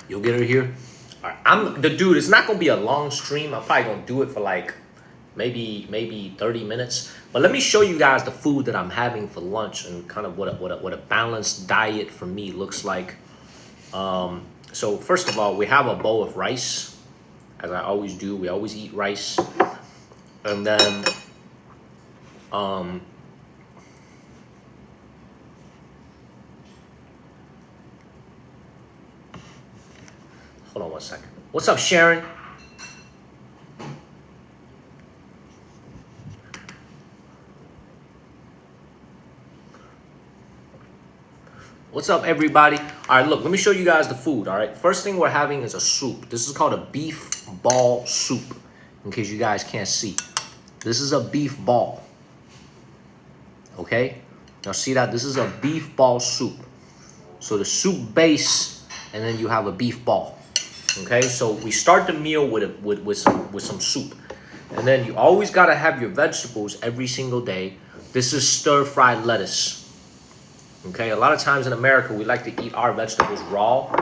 You'll get her here. All right, I'm the dude. It's not gonna be a long stream. I'm probably gonna do it for like maybe 30 minutes. But let me show you guys the food that I'm having for lunch and kind of what a balanced diet for me looks like. So first of all, we have a bowl of rice, as I always do. We always eat rice, and then hold on one second. What's up, Sharon? What's up, everybody? All right, look, let me show you guys the food, all right? First thing we're having is a soup. This is called a beef ball soup, in case you guys can't see. This is a beef ball, okay? Now see that? This is a beef ball soup. So the soup base, and then you have a beef ball, okay? So we start the meal with some soup. And then you always gotta have your vegetables every single day. This is stir-fried lettuce. Okay, a lot of times in America, we like to eat our vegetables raw,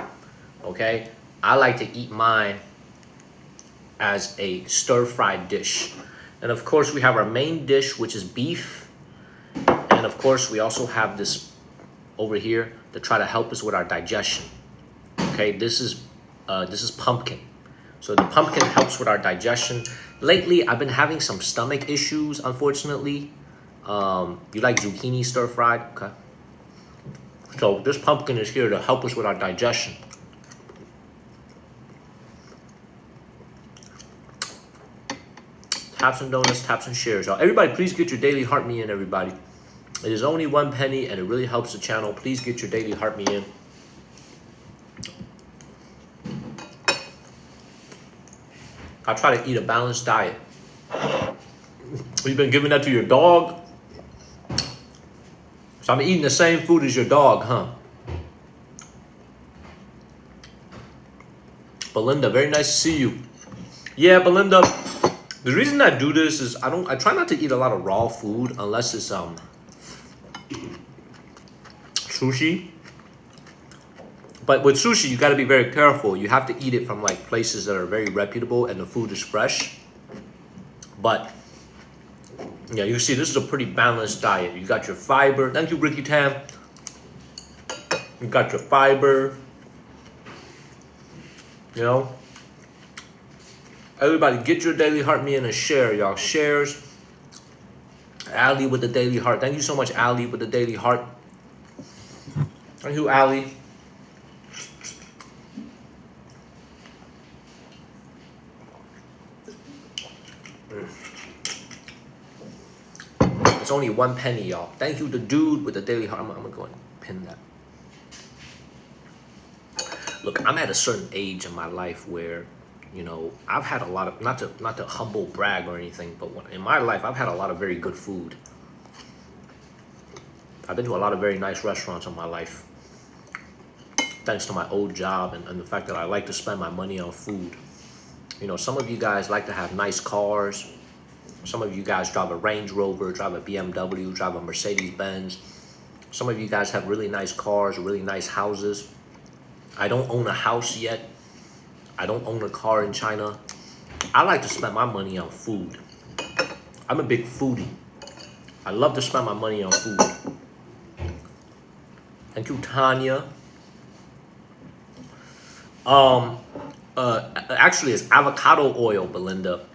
okay? I like to eat mine as a stir-fried dish. And of course, we have our main dish, which is beef. And of course, we also have this over here to try to help us with our digestion. Okay, this is pumpkin. So the pumpkin helps with our digestion. Lately, I've been having some stomach issues, unfortunately. You like zucchini stir-fried? Okay. So this pumpkin is here to help us with our digestion. Taps and donuts, taps and shares, y'all. Everybody, please get your daily heart me in, everybody. It is only 1 penny, and it really helps the channel. Please get your daily heart me in. I try to eat a balanced diet. You've been giving that to your dog? So I'm eating the same food as your dog, huh? Belinda, very nice to see you. Yeah, Belinda, the reason I do this is I try not to eat a lot of raw food unless it's sushi. But with sushi, you got to be very careful. You have to eat it from like places that are very reputable and the food is fresh. But yeah, you see, this is a pretty balanced diet. You got your fiber. Thank you, Ricky Tam. You got your fiber. You know, everybody, get your daily heart me in and share, y'all. Shares. Ali with the daily heart. Thank you so much, Ali, with the daily heart. Thank you, Ali. It's only 1 penny, y'all. Thank you, the dude with the daily heart. I'm gonna go and pin that. Look, I'm at a certain age in my life where, you know, I've had a lot of, not to humble brag or anything, but in my life, I've had a lot of very good food. I've been to a lot of very nice restaurants in my life, thanks to my old job and the fact that I like to spend my money on food. You know, some of you guys like to have nice cars. Some of you guys drive a Range Rover, drive a BMW, drive a Mercedes-Benz. Some of you guys have really nice cars, really nice houses. I don't own a house yet. I don't own a car in China. I like to spend my money on food. I'm a big foodie. I love to spend my money on food. Thank you, Tanya. Actually, it's avocado oil, Belinda.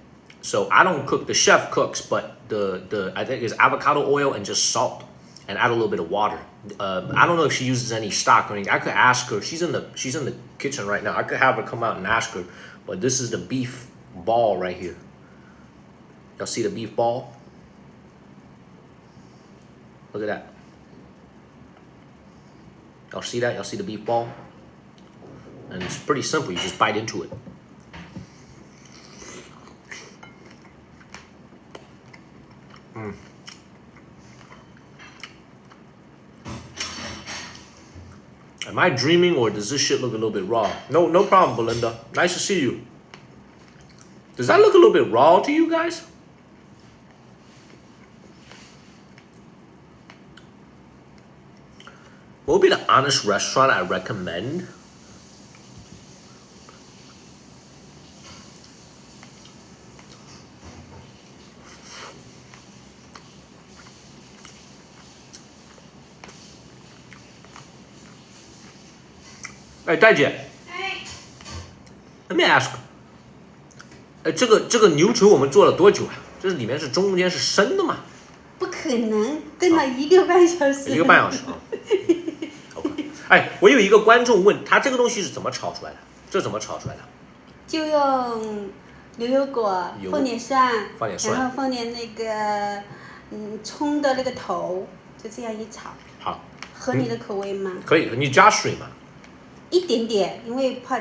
So I don't cook, the chef cooks, but I think it's avocado oil and just salt and add a little bit of water. I don't know if she uses any stock or anything. I could ask her. She's in the kitchen right now. I could have her come out and ask her. But this is the beef ball right here. Y'all see the beef ball? Look at that. Y'all see that? Y'all see the beef ball? And it's pretty simple. You just bite into it. Am I dreaming or does this shit look a little bit raw? No problem, Belinda. Nice to see you. Does that look a little bit raw to you guys? What would be the honest restaurant I recommend? 哎，戴姐，Let me ask， 这个牛球我们做了多久啊？这里面是中间是生的吗？不可能，炖了1个半小时。1个半小时啊。OK， 哎，我有一个观众问他这个东西是怎么炒出来的？这怎么炒出来的？就用牛油果，放点蒜，然后放点那个葱的那个头，就这样一炒。好，合你的口味吗？可以，你加水吗？一点点，因为怕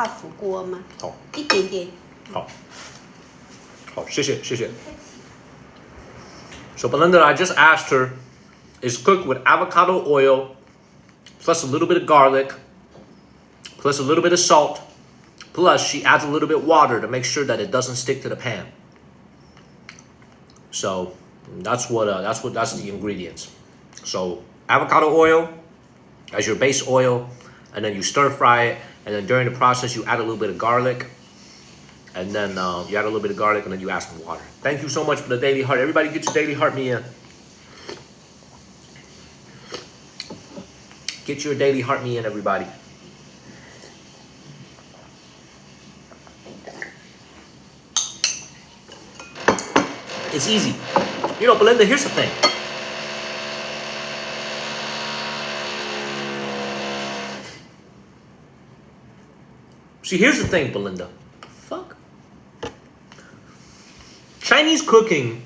腐锅嘛。好，一点点。好，谢谢。So Belinda, I just asked her, is cooked with avocado oil, plus a little bit of garlic, plus a little bit of salt, plus she adds a little bit of water to make sure that it doesn't stick to the pan. So that's the ingredients. So avocado oil as your base oil, and then you stir fry it, and then during the process you add a little bit of garlic, and then you add a little bit of garlic, and then you add some water. Thank you so much for the daily heart. Everybody get your daily heart me in. Get your daily heart me in, everybody. It's easy. You know, Belinda, here's the thing. See, here's the thing, Belinda. Fuck. Chinese cooking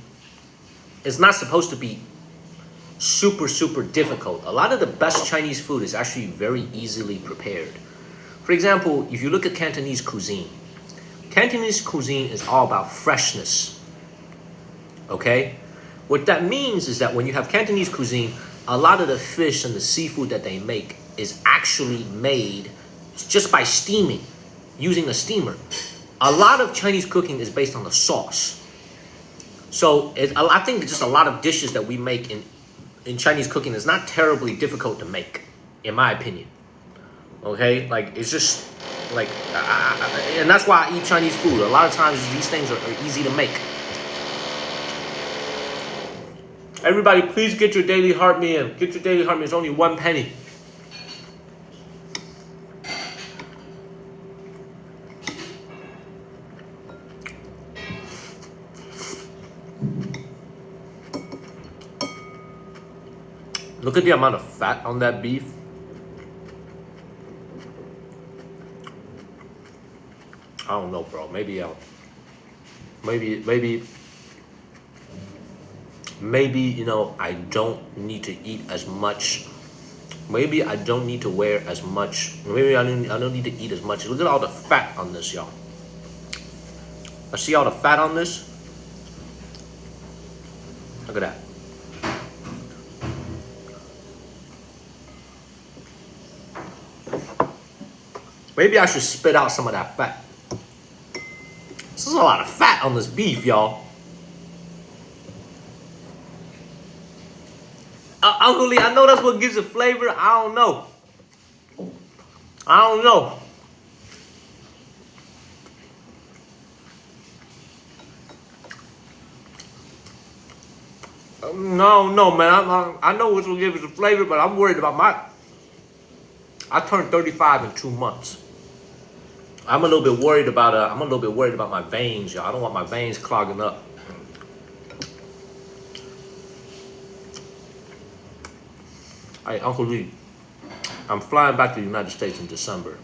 is not supposed to be super difficult. A lot of the best Chinese food is actually very easily prepared. For example, if you look at Cantonese cuisine is all about freshness. Okay? What that means is that when you have Cantonese cuisine, a lot of the fish and the seafood that they make is actually made just by steaming, using a steamer. A lot of Chinese cooking is based on the sauce. So I think just a lot of dishes that we make in Chinese cooking is not terribly difficult to make, in my opinion. Okay? Like, it's just, like, and that's why I eat Chinese food. A lot of times these things are easy to make. Everybody, please get your daily heart me in. Get your daily heart me in. It's only 1 penny. Look at the amount of fat on that beef. I don't know, bro. Maybe, you know, I don't need to eat as much. Maybe I don't need to wear as much. Maybe I don't need to eat as much. Look at all the fat on this, y'all. I see all the fat on this. Look at that. Maybe I should spit out some of that fat. This is a lot of fat on this beef, y'all. Uncle Lee, I know that's what gives it flavor. I don't know. No, man. I know what's gonna give it the flavor, but I'm worried about I turned 35 in 2 months. I'm a little bit worried about my veins, y'all. I don't want my veins clogging up. Hey, Uncle Lee, I'm flying back to the United States in December.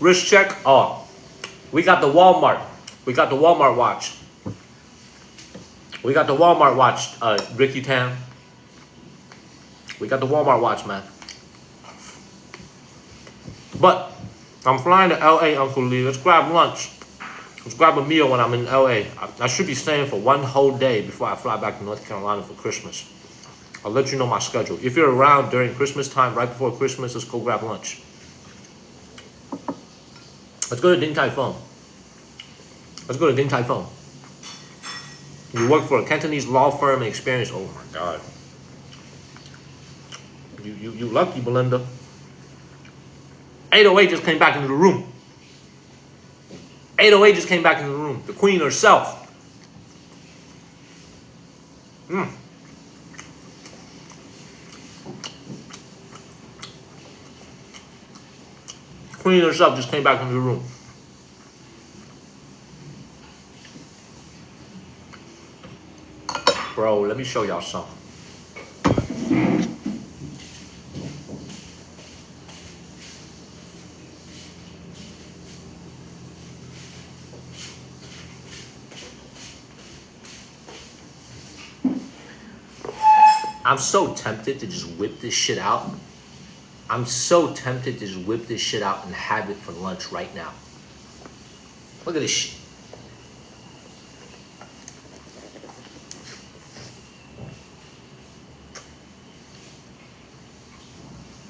Wrist check. Oh, we got the Walmart. We got the Walmart watch. Ricky Tam. We got the Walmart watch, man. But I'm flying to LA, Uncle Lee. Let's grab lunch. Let's grab a meal when I'm in LA. I should be staying for 1 whole day before I fly back to North Carolina for Christmas. I'll let you know my schedule. If you're around during Christmas time, right before Christmas, let's go grab lunch. Let's go to Din Tai Fung. You work for a Cantonese law firm and experience. Oh my God. You lucky, Belinda. 808 just came back into the room. 808 just came back into the room. The queen herself. cleaning this up, just came back into the room. Bro, let me show y'all something. I'm so tempted to just whip this shit out. I'm so tempted to just whip this shit out and have it for lunch right now. Look at this shit.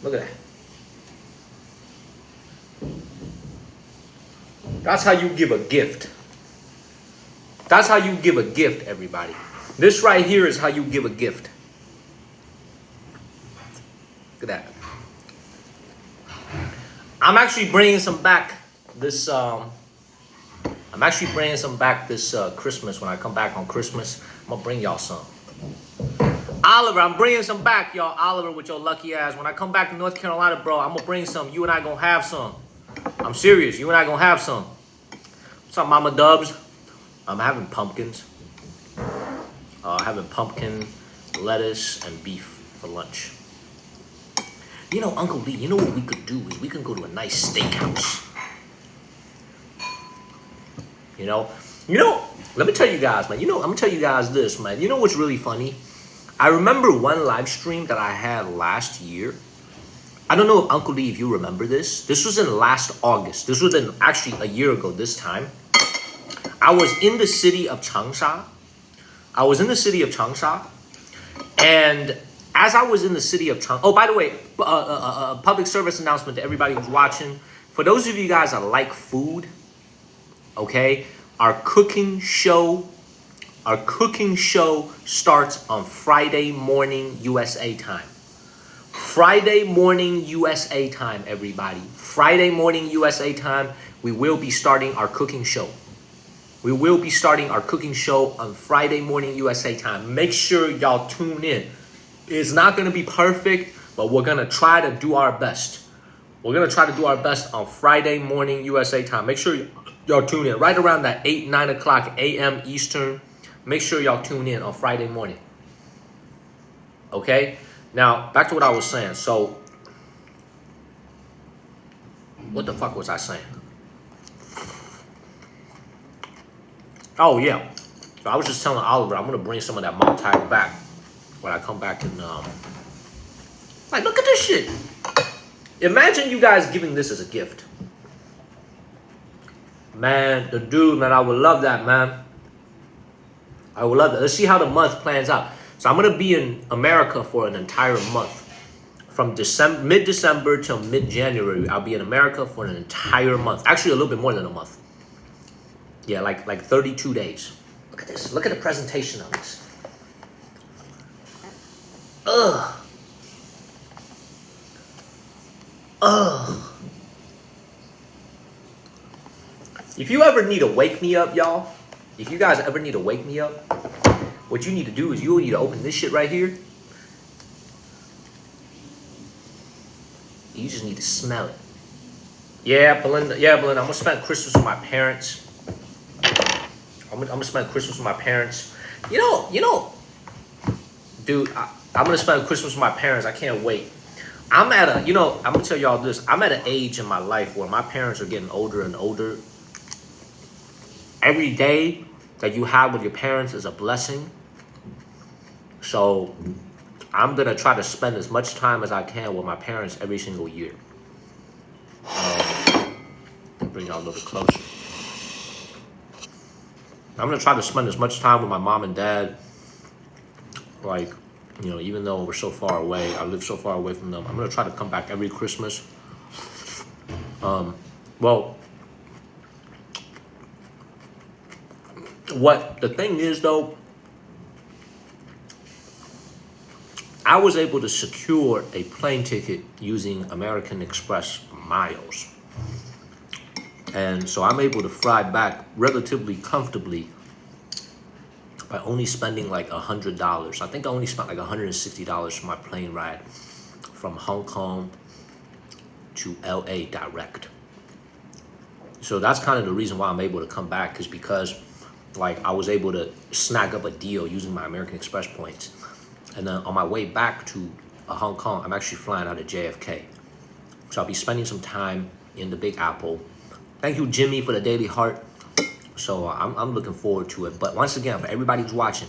Look at that. That's how you give a gift. That's how you give a gift, everybody. This right here is how you give a gift. Look at that. I'm actually bringing some back this Christmas. When I come back on Christmas, I'm gonna bring y'all some. Oliver, I'm bringing some back, y'all. Oliver, with your lucky ass. When I come back to North Carolina, bro, I'm gonna bring some. You and I gonna have some. I'm serious. You and I gonna have some. What's up, Mama Dubs? I'm having pumpkins. Having pumpkin, lettuce, and beef for lunch. You know, Uncle Lee, you know what we could do is we can go to a nice steakhouse. You know, let me tell you guys, man. I'm gonna tell you guys this, man. You know what's really funny? I remember one live stream that I had last year. I don't know if Uncle Lee, if you remember this. This was in last August. This was in actually a year ago this time. I was in the city of Changsha. And as I was in the city of Changsha, oh, by the way, public service announcement to everybody who's watching. For those of you guys that like food, okay, our cooking show starts on Friday morning USA time. Friday morning USA time, everybody. Friday morning USA time, we will be starting our cooking show. We will be starting our cooking show on Friday morning USA time. Make sure y'all tune in. It's not going to be perfect, but we're going to try to do our best. We're going to try to do our best on Friday morning USA time. Make sure y'all tune in right around that 8, 9 o'clock a.m. Eastern. Make sure y'all tune in on Friday morning. Okay? Now, back to what I was saying. So, what the fuck was I saying? Oh, yeah. So I was just telling Oliver I'm going to bring some of that Montague back when I come back and, like, look at this shit. Imagine you guys giving this as a gift. Man, man, I would love that, man. I would love that. Let's see how the month plans out. So I'm going to be in America for an entire month. From mid-December till mid-January, I'll be in America for an entire month. Actually, a little bit more than a month. Yeah, like 32 days. Look at this. Look at the presentation of this. Ugh. If you ever need to wake me up, y'all, if you guys ever need to wake me up, what you need to do is you need to open this shit right here. You just need to smell it. Yeah, Belinda. I'm gonna spend Christmas with my parents. I'm gonna spend Christmas with my parents. You know, dude, I'm gonna spend Christmas with my parents. I can't wait. I'm gonna tell y'all this. I'm at an age in my life where my parents are getting older and older. Every day that you have with your parents is a blessing. So I'm gonna try to spend as much time as I can with my parents every single year. Bring y'all a little bit closer. I'm gonna try to spend as much time with my mom and dad. Like, even though we're so far away, I live so far away from them. I'm gonna try to come back every Christmas. What the thing is though, I was able to secure a plane ticket using American Express miles. And so I'm able to fly back relatively comfortably by only spending like $100. I think I only spent like $160 for my plane ride from Hong Kong to LA direct. So that's kind of the reason why I'm able to come back, is because like I was able to snag up a deal using my American Express points. And then on my way back to Hong Kong, I'm actually flying out of JFK. So I'll be spending some time in the Big Apple. Thank you, Jimmy, for the daily heart. So I'm looking forward to it. But once again, for everybody who's watching,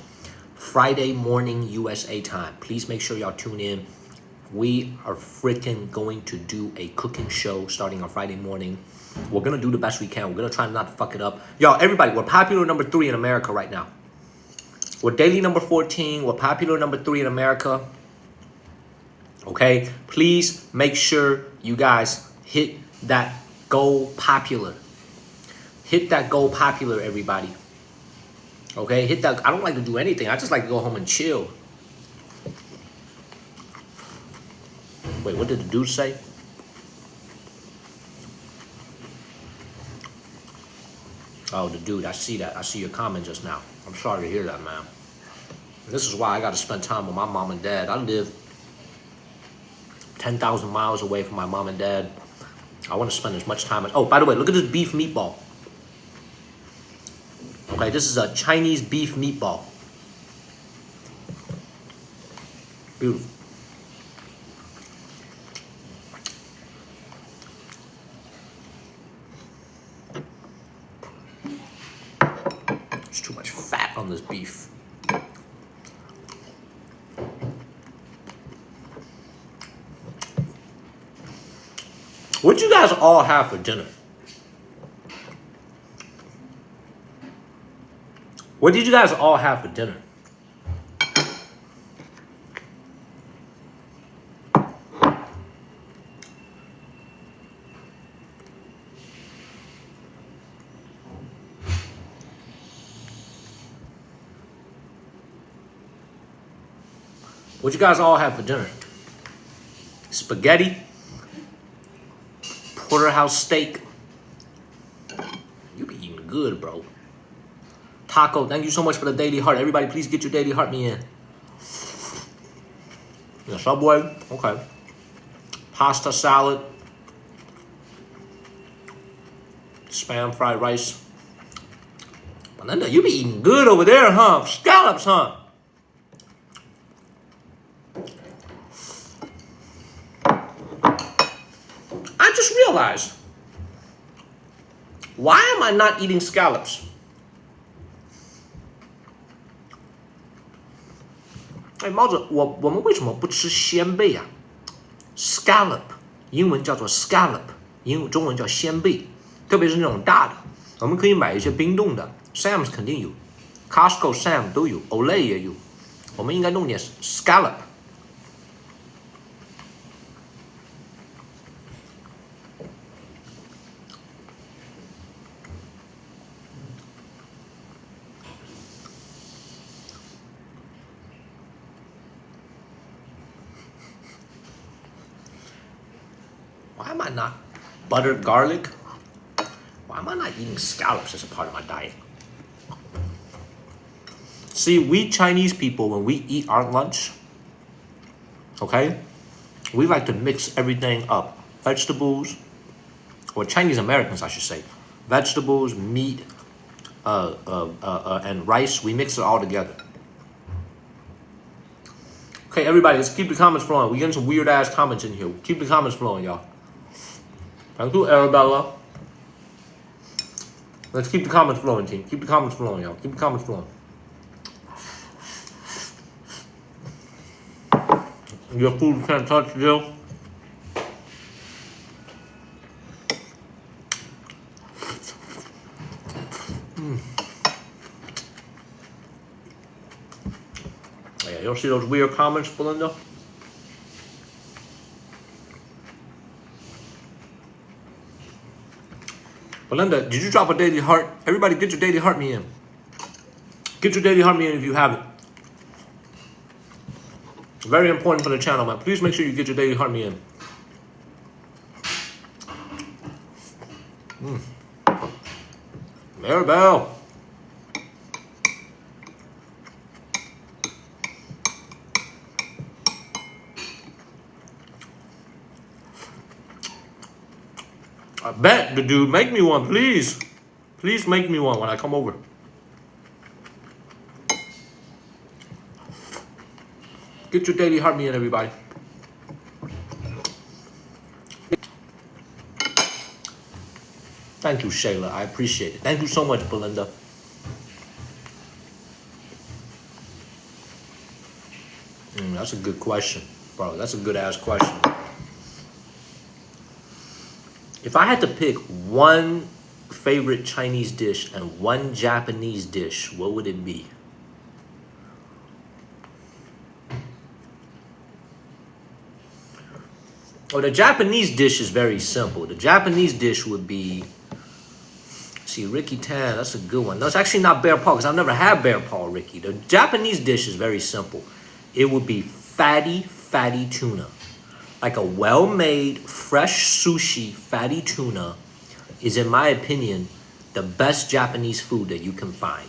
Friday morning USA time, please make sure y'all tune in. We are freaking going to do a cooking show starting on Friday morning. We're going to do the best we can. We're going to try not to fuck it up. Y'all, everybody, we're popular number 3 in America right now. We're daily number 14. We're popular number 3 in America. Okay? Please make sure you guys hit that go popular. Hit that go popular, everybody. Okay? Hit that. I don't like to do anything. I just like to go home and chill. Wait, what did the dude say? Oh, the dude, I see that. I see your comment just now. I'm sorry to hear that, man. And this is why I got to spend time with my mom and dad. I live 10,000 miles away from my mom and dad. I want to spend as much time as... Oh, by the way, look at this beef meatball. Okay, this is a Chinese beef meatball. Beautiful. There's too much fat on this beef. What'd you guys all have for dinner? What did you guys all have for dinner? What you guys all have for dinner? Spaghetti, porterhouse steak. You be eating good, bro. Taco, thank you so much for the daily heart. Everybody, please get your daily heart me in. Yeah, Subway, okay. Pasta salad. Spam fried rice. Belinda, you be eating good over there, huh? Scallops, huh? I just realized, why am I not eating scallops? Hey, 猫子，我们为什么不吃鲜贝啊 ？Scallop， 英文叫做 scallop， 中文叫鲜贝，特别是那种大的，我们可以买一些冰冻的 ，Sam's 肯定有 ，Costco Sam 都有 ，Olay 也有，我们应该弄点 scallop。Why am I not buttered garlic? Why am I not eating scallops as a part of my diet? See, we Chinese people, when we eat our lunch, okay, we like to mix everything up. Vegetables, or Chinese Americans, I should say. Vegetables, meat, and rice, we mix it all together. Okay, everybody, let's keep the comments flowing. We're getting some weird-ass comments in here. Keep the comments flowing, y'all. Thank you, Arabella. Let's keep the comments flowing, team. Keep the comments flowing, y'all. Keep the comments flowing. Your food can't touch, Jill. Yeah, you don't see those weird comments, Belinda? Belinda, did you drop a daily heart? Everybody get your daily heart me in. Get your daily heart me in if you haven't. Very important for the channel, man. Please make sure you get your daily heart me in. Maribel. I bet the dude, make me one, please. Please make me one when I come over. Get your daily heart meal, everybody. Thank you, Shayla. I appreciate it. Thank you so much, Belinda. That's a good question, bro. That's a good ass question. If I had to pick one favorite Chinese dish and one Japanese dish, what would it be? Well, the Japanese dish is very simple. The Japanese dish would be, see, Ricky Tan, that's a good one. No, it's actually not bear paw because I've never had bear paw, Ricky. The Japanese dish is very simple. It would be fatty tuna. Like a well-made, fresh sushi fatty tuna is, in my opinion, the best Japanese food that you can find.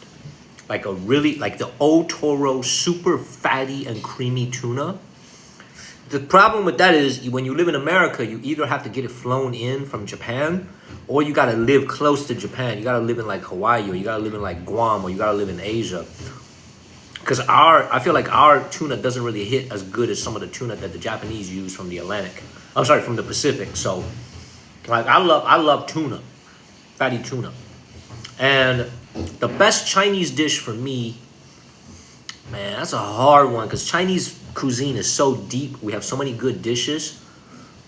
Like a really, like the Otoro super fatty and creamy tuna. The problem with that is when you live in America, you either have to get it flown in from Japan or you gotta live close to Japan. You gotta live in like Hawaii or you gotta live in like Guam or you gotta live in Asia. Because I feel like our tuna doesn't really hit as good as some of the tuna that the Japanese use from the Atlantic. I'm sorry, from the Pacific. So, like I love tuna, fatty tuna. And the best Chinese dish for me, man, that's a hard one because Chinese cuisine is so deep. We have so many good dishes.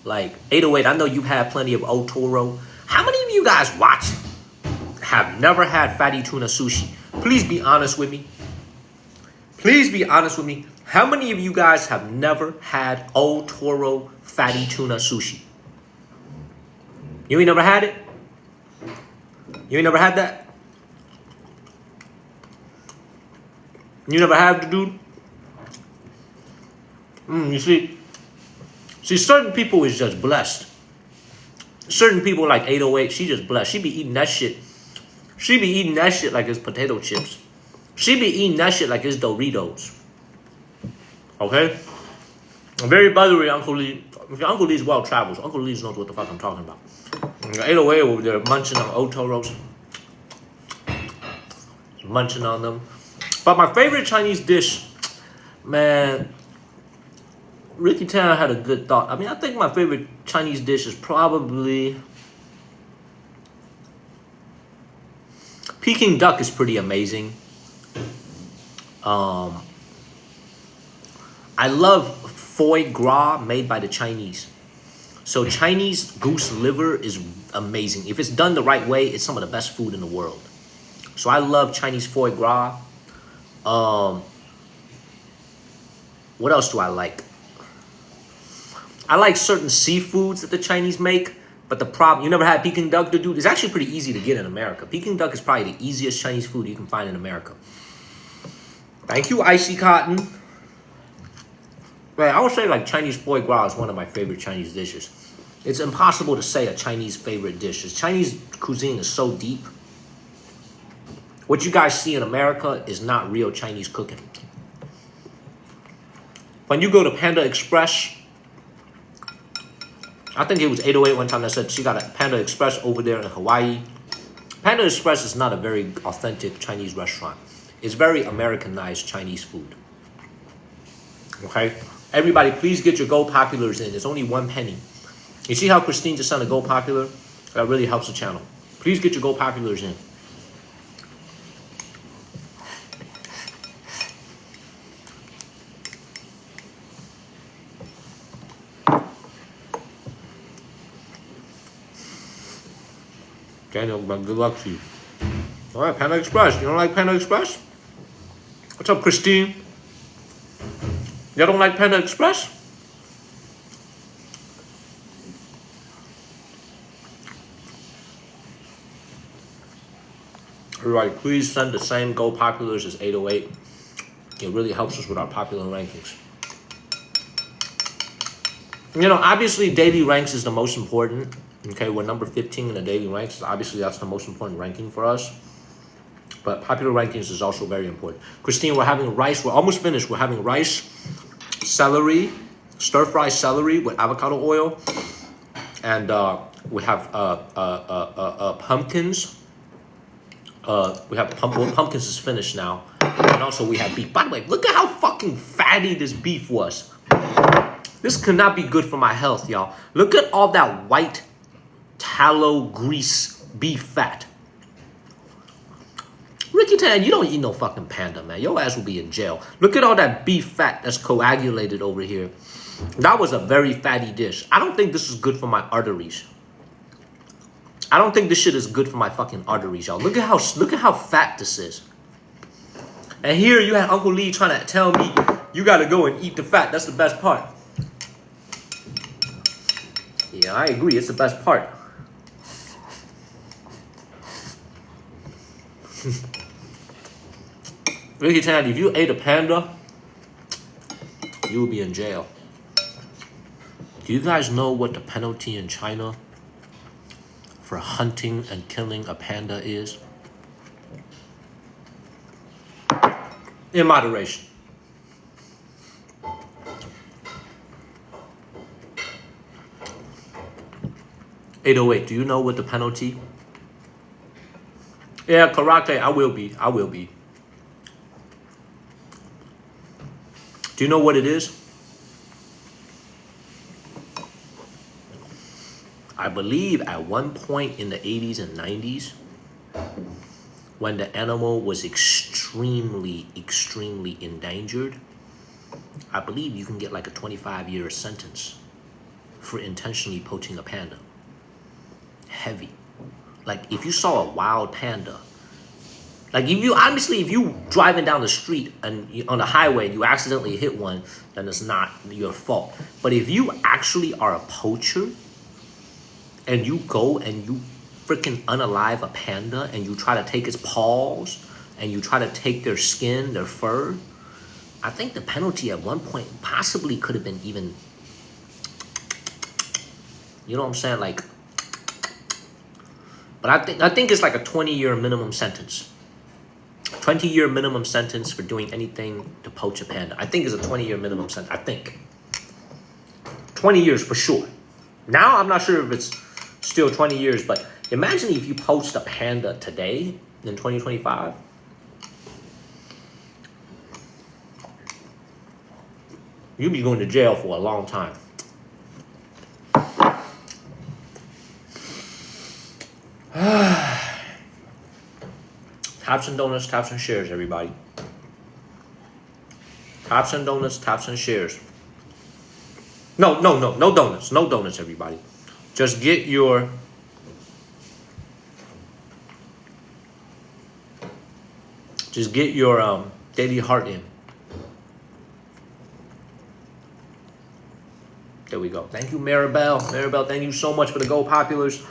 Like 808, I know you've had plenty of Otoro. How many of you guys watching have never had fatty tuna sushi? Please be honest with me. Please be honest with me. How many of you guys have never had Otoro fatty tuna sushi? You ain't never had it? You ain't never had that? You never had the dude? You see, certain people is just blessed. Certain people like 808, she just blessed. She be eating that shit. She be eating that shit like it's potato chips. She be eating that shit like it's Doritos. Okay? Very buttery, Uncle Lee. Uncle Lee's well traveled. So Uncle Lee knows what the fuck I'm talking about. 808 over there munching on Otoros. Munching on them. But my favorite Chinese dish, man, Ricky Tan had a good thought. I mean, I think my favorite Chinese dish is probably Peking duck is pretty amazing. I love foie gras made by the Chinese. So Chinese goose liver is amazing. If it's done the right way, it's some of the best food in the world. So I love Chinese foie gras. What else do I like? I like certain seafoods that the Chinese make, but the problem, you never had Peking duck, dude? It's actually pretty easy to get in America. Peking duck is probably the easiest Chinese food you can find in America. Thank you, Icy Cotton. Man, I would say like Chinese foie gras is one of my favorite Chinese dishes. It's impossible to say a Chinese favorite dish. Chinese cuisine is so deep. What you guys see in America is not real Chinese cooking. When you go to Panda Express, I think it was 808 one time that said she got a Panda Express over there in Hawaii. Panda Express is not a very authentic Chinese restaurant. It's very Americanized Chinese food. Okay? Everybody, please get your Go Populars in. It's only 1 penny. You see how Christine just sent a Go Popular? That really helps the channel. Please get your Go Populars in. Daniel, good luck to you. All right, Panda Express. You don't like Panda Express? What's up, Christine? Y'all don't like Panda Express? Everybody, please send the same Go Populars as 808. It really helps us with our popular rankings. You know, obviously, daily ranks is the most important. Okay, we're number 15 in the daily ranks. Obviously, that's the most important ranking for us. But popular rankings is also very important. Christine, we're having rice. We're almost finished. We're having rice, celery, stir-fry celery with avocado oil, And we have pumpkins. We have pumpkins is finished now. And also we have beef. By the way, look at how fucking fatty this beef was. This could not be good for my health, y'all. Look at all that white tallow grease beef fat. Ricky Tan, you don't eat no fucking panda, man. Your ass will be in jail. Look at all that beef fat that's coagulated over here. That was a very fatty dish. I don't think this is good for my arteries. I don't think this shit is good for my fucking arteries, y'all. Look at how fat this is. And here you had Uncle Lee trying to tell me you gotta go and eat the fat. That's the best part. Yeah, I agree. It's the best part. Ricky Tan, if you ate a panda, you will be in jail. Do you guys know what the penalty in China for hunting and killing a panda is? In moderation. $808, do you know what the penalty? Yeah, karate, I will be. Do you know what it is? I believe at one point in the 80s and 90s, when the animal was extremely endangered, I believe you can get like a 25-year sentence for intentionally poaching a panda. Heavy. Like if you saw a wild panda, like if you driving down the street and on the highway and you accidentally hit one, then it's not your fault. But if you actually are a poacher and you go and you freaking unalive a panda and you try to take its paws and you try to take their skin, their fur, I think the penalty at one point possibly could have been even, you know what I'm saying? Like, but I think it's like a 20-year minimum sentence. 20-year minimum sentence for doing anything to poach a panda. I think it's a 20-year minimum sentence. I think 20 years for sure. Now I'm not sure if it's still 20 years, but imagine if you poached a panda today in 2025. You'd be going to jail for a long time. Taps and donuts, taps and shares, everybody. Taps and donuts, taps and shares. No donuts, everybody. Just get your daily heart in. There we go. Thank you, Maribel. Maribel, thank you so much for the gold populars.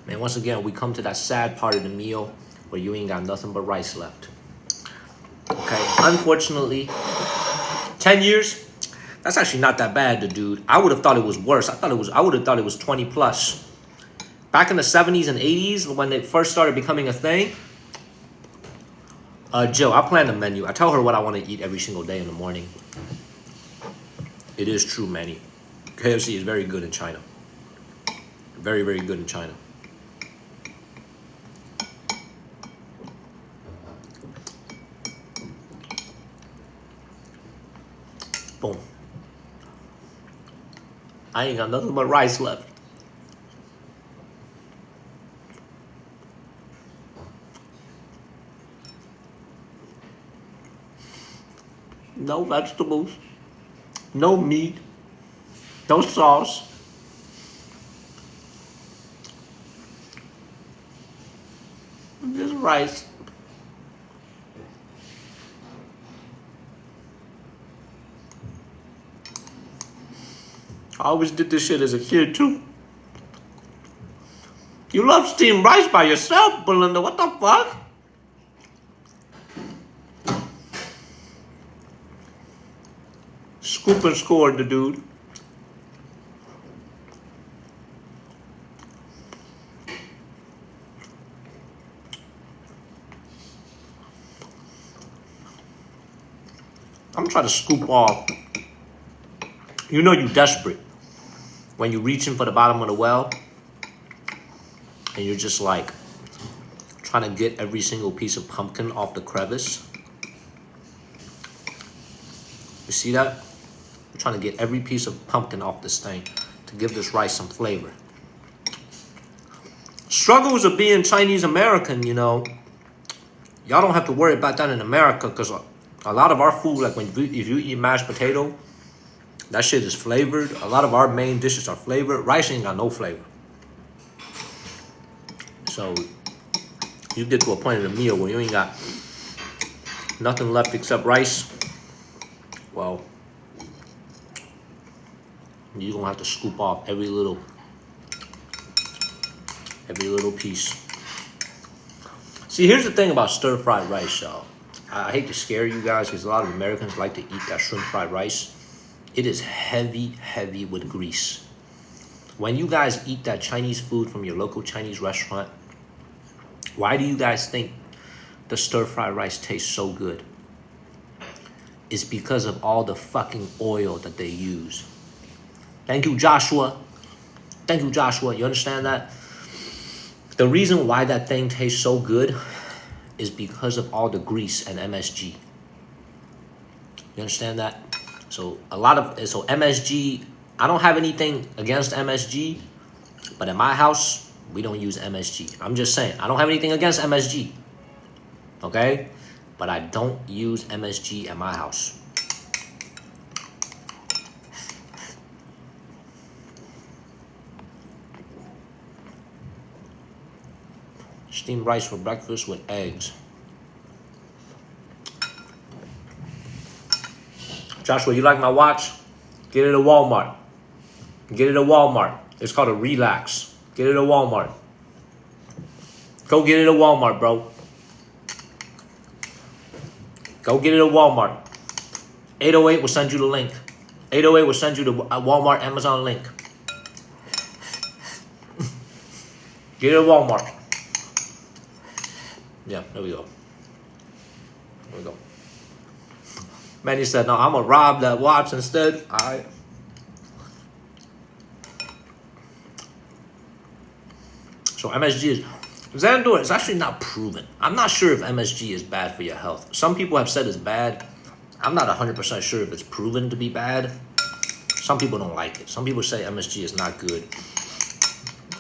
Man, once again, we come to that sad part of the meal where you ain't got nothing but rice left. Okay, unfortunately, 10 years, that's actually not that bad, dude. I would have thought it was worse. I would have thought it was 20 plus. Back in the 70s and 80s, when they first started becoming a thing, Jill, I plan the menu. I tell her what I want to eat every single day in the morning. It is true, Manny. KFC is very good in China. Very, very good in China. Boom. I ain't got nothing but rice left. No vegetables. No meat. No sauce. Just rice. I always did this shit as a kid too. You love steamed rice by yourself, Belinda. What the fuck? Scoop and scored the dude. I'm trying to scoop off. You know you desperate. when you're reaching for the bottom of the well and you're just like trying to get every single piece of pumpkin off the crevice. You see that? We're trying to get every piece of pumpkin off this thing to give this rice some flavor. Struggles of being Chinese American, you know. Y'all don't have to worry about that in America because a lot of our food, like if you eat mashed potato, that shit is flavored. A lot of our main dishes are flavored. Rice ain't got no flavor. So you get to a point in the meal where you ain't got nothing left except rice. Well, you're gonna have to scoop off every little piece. See, here's the thing about stir-fried rice, y'all. I hate to scare you guys because a lot of Americans like to eat that shrimp fried rice. It is heavy, heavy with grease. When you guys eat that Chinese food from your local Chinese restaurant, why do you guys think the stir-fried rice tastes so good? It's because of all the fucking oil that they use. Thank you, Joshua. Thank you, Joshua. You understand that? The reason why that thing tastes so good is because of all the grease and MSG. You understand that? So MSG, I don't have anything against MSG, but in my house, we don't use MSG. I'm just saying, I don't have anything against MSG. Okay? But I don't use MSG at my house. Steamed rice for breakfast with eggs. Joshua, you like my watch? Get it at Walmart. Get it at Walmart. It's called a Relax. Get it at Walmart. Go get it at Walmart, bro. Go get it at Walmart. 808 will send you the link. 808 will send you the Walmart Amazon link. Get it at Walmart. Yeah, there we go. There we go. Manny said, no, I'm going to rob that watch instead. All right. So MSG is... Xandor, it's actually not proven. I'm not sure if MSG is bad for your health. Some people have said it's bad. I'm not 100% sure if it's proven to be bad. Some people don't like it. Some people say MSG is not good.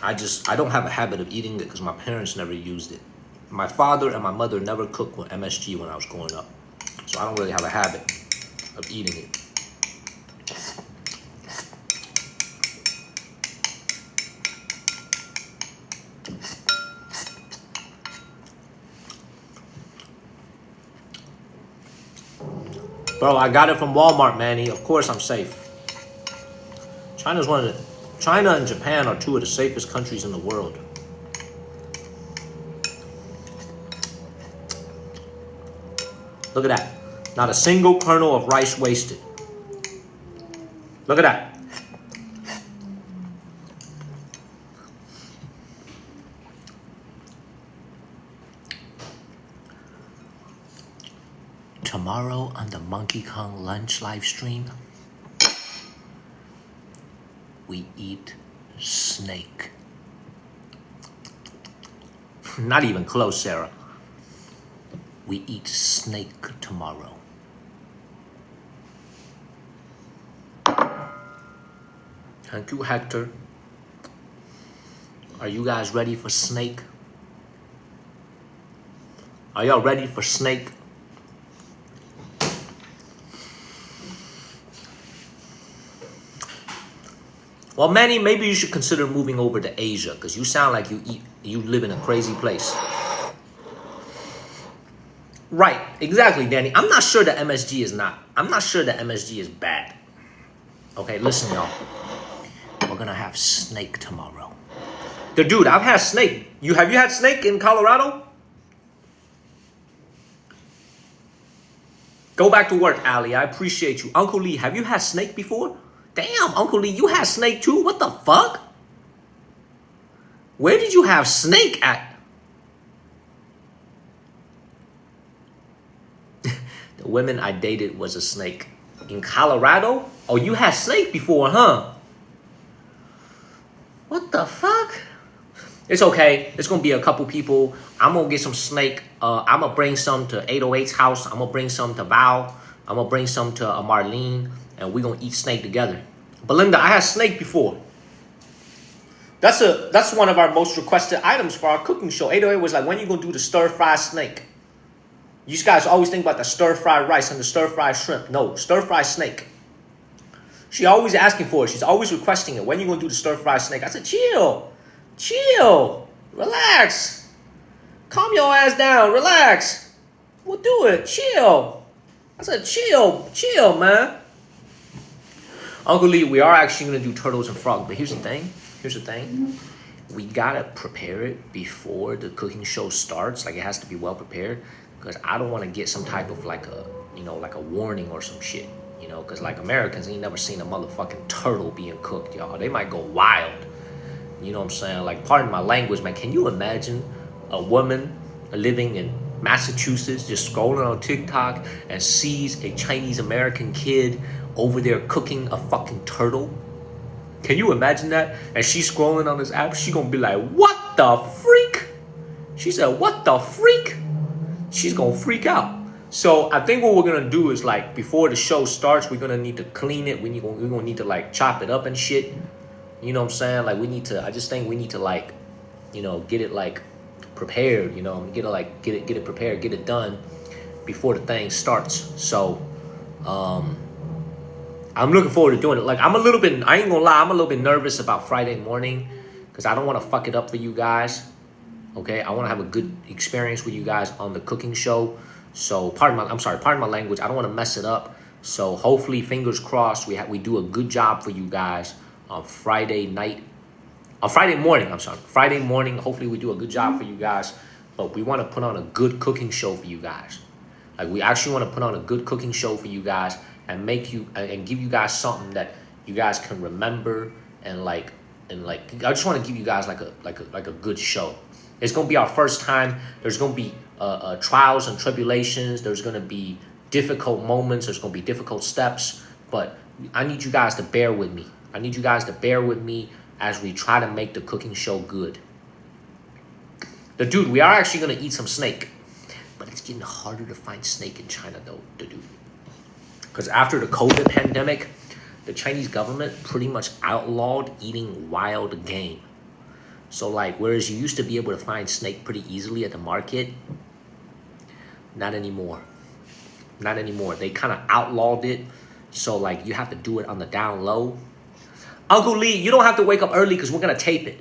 I don't have a habit of eating it because my parents never used it. My father and my mother never cooked with MSG when I was growing up. So I don't really have a habit of eating it. Bro, I got it from Walmart, Manny. Of course I'm safe. China and Japan are two of the safest countries in the world. Look at that. Not a single kernel of rice wasted. Look at that. Tomorrow on the Monkey Kong lunch live stream, we eat snake. Not even close, Sarah. We eat snake tomorrow. Thank you, Hector. Are you guys ready for snake? Are y'all ready for snake? Well, Manny, maybe you should consider moving over to Asia because you sound like you live in a crazy place. Right, exactly, Danny. I'm not sure that MSG is bad. Okay, listen, y'all. We're gonna have snake tomorrow. Dude, I've had snake. Have you had snake in Colorado? Go back to work, Ali. I appreciate you. Uncle Lee, have you had snake before? Damn, Uncle Lee, you had snake too? What the fuck? Where did you have snake at? The woman I dated was a snake. In Colorado? Oh, you had snake before, huh? It's okay. It's gonna be a couple people. I'm gonna get some snake. I'm gonna bring some to 808's house. I'm gonna bring some to Val. I'm gonna bring some to Marlene, and we're gonna eat snake together. Belinda, I had snake before. That's one of our most requested items for our cooking show. 808 was like, when you gonna do the stir-fry snake? You guys always think about the stir-fried rice and the stir-fried shrimp. No, stir-fried snake. She always asking for it. She's always requesting it. When you gonna do the stir-fried snake? I said, chill, relax. Calm your ass down, relax. We'll do it, chill. I said, chill, man. Uncle Lee, we are actually gonna do turtles and frogs, but here's the thing. We gotta prepare it before the cooking show starts. Like, it has to be well prepared, because I don't want to get some type of like a warning or some shit. Because like Americans ain't never seen a motherfucking turtle being cooked, y'all. They might go wild. You know what I'm saying? Like, pardon my language, man. Can you imagine a woman living in Massachusetts just scrolling on TikTok and sees a Chinese American kid over there cooking a fucking turtle? Can you imagine that? And she's scrolling on this app. She gonna be like, what the freak? She said, what the freak? She's gonna freak out. So I think what we're gonna do is, like, before the show starts, we're gonna need to clean it. We're gonna need to like chop it up and shit. You know what I'm saying? Like, I just think we need to like, get it like prepared. Get it prepared, get it done before the thing starts. So, I'm looking forward to doing it. Like, I ain't gonna lie, I'm a little bit nervous about Friday morning, because I don't want to fuck it up for you guys. Okay, I want to have a good experience with you guys on the cooking show. So, pardon my language. I don't want to mess it up. So, hopefully, fingers crossed, we do a good job for you guys on Friday morning. Friday morning. Hopefully, we do a good job for you guys. But we want to put on a good cooking show for you guys. Like, we actually want to put on a good cooking show for you guys and give you guys something that you guys can remember and I just want to give you guys like a good show. It's gonna be our first time. There's gonna be trials and tribulations. There's gonna be difficult moments. There's gonna be difficult steps. But I need you guys to bear with me. As we try to make the cooking show good. We are actually gonna eat some snake, but it's getting harder to find snake in China though, dude. Because after the COVID pandemic, the Chinese government pretty much outlawed eating wild game. So, like, whereas you used to be able to find snake pretty easily at the market, not anymore. They kind of outlawed it. So, like, you have to do it on the down low. Uncle Lee, you don't have to wake up early because we're going to tape it.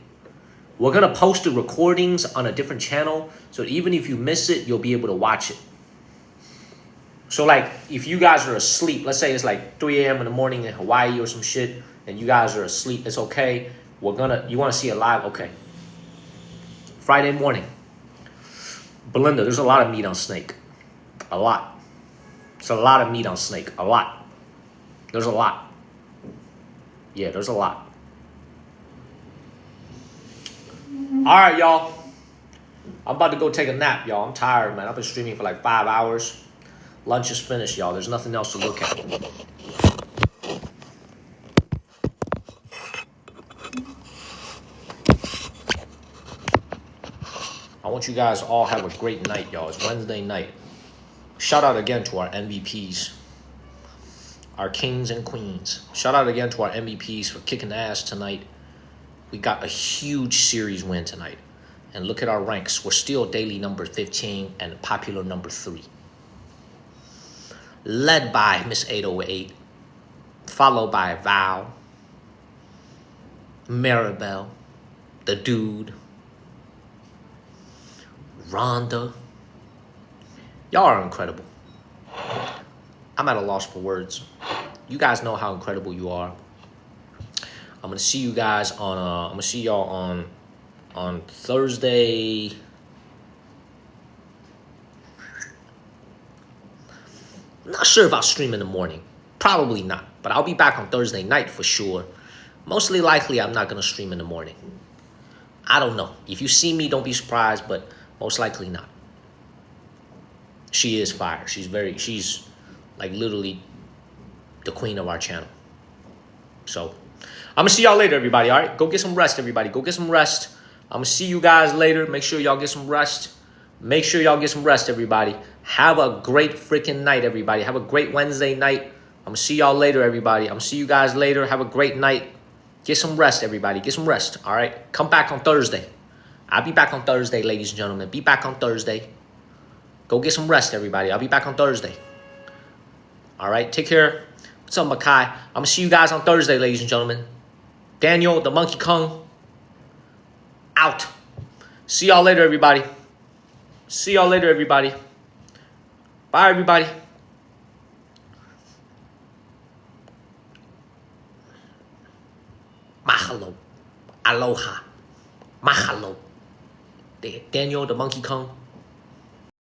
We're going to post the recordings on a different channel. So even if you miss it, you'll be able to watch it. So, like, if you guys are asleep, let's say it's like 3 a.m. in the morning in Hawaii or some shit, and you guys are asleep, it's okay. You want to see it live? Okay. Friday morning. Belinda, there's a lot of meat on snake. A lot. It's a lot of meat on snake. A lot. There's a lot. Yeah, there's a lot. All right, y'all. I'm about to go take a nap, y'all. I'm tired, man. I've been streaming for like 5 hours. Lunch is finished, y'all. There's nothing else to look at. I want you guys all have a great night, y'all. It's Wednesday night. Shout out again to our MVPs. Our kings and queens. Shout out again to our MVPs for kicking ass tonight. We got a huge series win tonight. And look at our ranks. We're still daily number 15 and popular number 3. Led by Miss 808. Followed by Val. Maribel. The Dude. Rhonda. Y'all are incredible. I'm at a loss for words. You guys know how incredible you are. I'm gonna see you guys on I'm gonna see y'all on Thursday. I'm not sure if I'll stream in the morning. Probably not. But I'll be back on Thursday night for sure. Mostly likely I'm not gonna stream in the morning. I don't know. If you see me, don't be surprised, but most likely not. She is fire. She's like literally the queen of our channel. So I'm gonna see y'all later, everybody. All right, go get some rest, everybody. Go get some rest. I'm gonna see you guys later. Make sure y'all get some rest. Make sure y'all get some rest, everybody. Have a great freaking night, everybody. Have a great Wednesday night. I'm gonna see y'all later, everybody. I'm gonna see you guys later. Have a great night. Get some rest, everybody. Get some rest, all right? Come back on Thursday. I'll be back on Thursday, ladies and gentlemen. Be back on Thursday. Go get some rest, everybody. I'll be back on Thursday. All right, take care. What's up, Makai? I'm gonna see you guys on Thursday, ladies and gentlemen. Daniel, the Monkey Kung, out. See y'all later, everybody. See y'all later, everybody. Bye, everybody. Mahalo. Aloha. Mahalo. Daniel, the Monkey Kung.